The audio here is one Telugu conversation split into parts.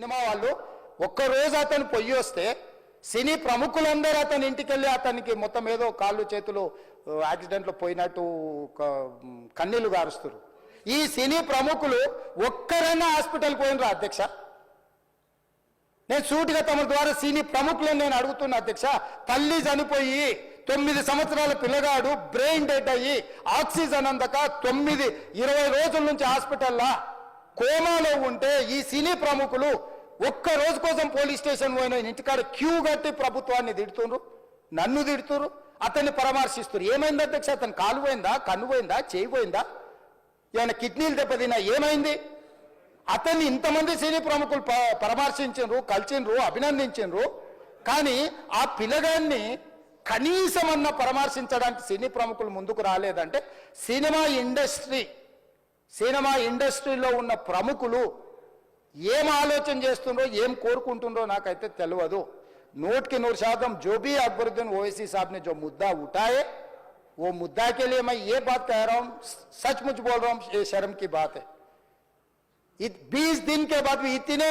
సినిమా వాళ్ళు ఒక్కరోజు అతను పొయ్యి వస్తే సినీ ప్రముఖులందరూ అతని ఇంటికి వెళ్ళి అతనికి మొత్తం ఏదో కాళ్ళు చేతులు యాక్సిడెంట్లో పోయినట్టు కన్నీళ్లు గారుస్తారు. ఈ సినీ ప్రముఖులు ఒక్కరైనా హాస్పిటల్కి పోయినరా అధ్యక్ష? నేను సూటిగా తమ ద్వారా సినీ ప్రముఖులను నేను అడుగుతున్నా అధ్యక్ష. తల్లి చనిపోయి 9 సంవత్సరాల పిల్లగాడు బ్రెయిన్ డెడ్ అయ్యి ఆక్సిజన్ అందక 20 రోజుల నుంచి హాస్పిటల్లా కోమాలో ఉంటే ఈ సినీ ప్రముఖులు ఒక్క రోజు కోసం పోలీస్ స్టేషన్ పోయిన ఇంటికాడ క్యూ కట్టి ప్రభుత్వాన్ని తిడుతున్నారు, నన్ను తిడుతున్నారు, అతన్ని పరామర్శిస్తున్నారు. ఏమైంది అధ్యక్ష? అతను కాలు పోయిందా, కన్ను పోయిందా, చేయి పోయిందా, ఏమైనా కిడ్నీలు దెబ్బతిన్నా, ఏమైంది? అతన్ని ఇంతమంది సినీ ప్రముఖులు పరామర్శించారు, కలిసిండ్రు, అభినందించారు. కానీ ఆ పిల్లగాన్ని కనీసం అన్న పరామర్శించడానికి సినీ ప్రముఖులు ముందుకు రాలేదంటే సినిమా ఇండస్ట్రీలో ఉన్న ప్రముఖులు ఏం ఆలోచన చేస్తుండ్రో, ఏం కోరుకుంటుండ్రో నాకైతే తెలియదు. 100% जो भी अकबरुद्दीन ओवैसी साहब ने जो मुद्दा उठाए वो मुद्दा के लिए मैं ये बात कह रहा हूँ, सचमुच बोल रहा हूँ, ये शर्म की बात है. 20 दिन के बाद भी इतने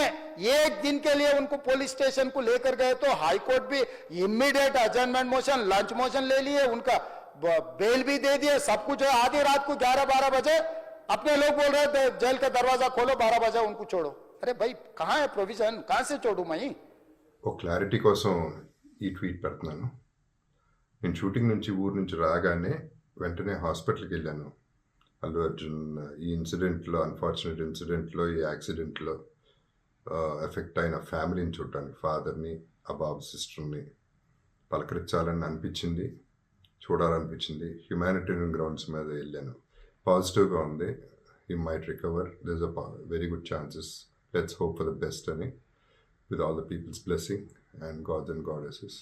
1 दिन के लिए उनको पुलिस स्टेशन को लेकर गए तो हाई कोर्ट भी इमीडिएट अजर्नमेंट मोशन, लंच मोशन ले लिए, उनका बेल भी दे दिए, सब कुछ. आधी रात को 11-12 बजे अपने लोग बोल रहे थे जेल का दरवाजा खोलो, 12 बजे उनको छोड़ो. अरे भाई कहाँ है प्रोविजन? कहाँ से छोड़ू मैं? ఒక క్లారిటీ కోసం ఈ ట్వీట్ పెడుతున్నాను. నేను షూటింగ్ నుంచి ఊరు నుంచి రాగానే వెంటనే హాస్పిటల్కి వెళ్ళాను. అల్లు అర్జున్ ఈ ఇన్సిడెంట్లో, అన్ఫార్చునేట్ ఇన్సిడెంట్లో, ఈ యాక్సిడెంట్లో ఎఫెక్ట్ అయిన ఫ్యామిలీని చూడటానికి, ఫాదర్ని, ఆ బాబు సిస్టర్ని పలకరించాలని అనిపించింది, చూడాలనిపించింది. హ్యుమానిటేరియన్ గ్రౌండ్స్ మీద వెళ్ళాను. పాజిటివ్గా ఉంది. He might recover, there is a very good chances, let's hope for the best అని, with all the peoples blessing and gods and goddesses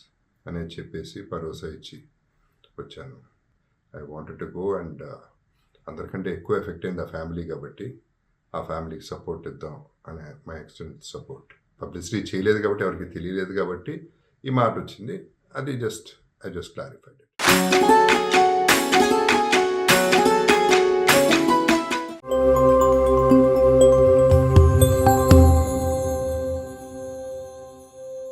అనేది చెప్పేసి భరోసా ఇచ్చి వచ్చాను. I wanted to go and అందరికంటే ఎక్కువ ఎఫెక్ట్ అయింది ఆ ఫ్యామిలీ కాబట్టి ఆ ఫ్యామిలీకి సపోర్ట్ ఇద్దాం అనే మై ఎక్స్టెంట్ సపోర్ట్. పబ్లిసిటీ చేయలేదు కాబట్టి, ఎవరికి తెలియలేదు కాబట్టి ఈ మాట వచ్చింది. అది ఐ జస్ట్ క్లారిఫైడ్ ఇట్.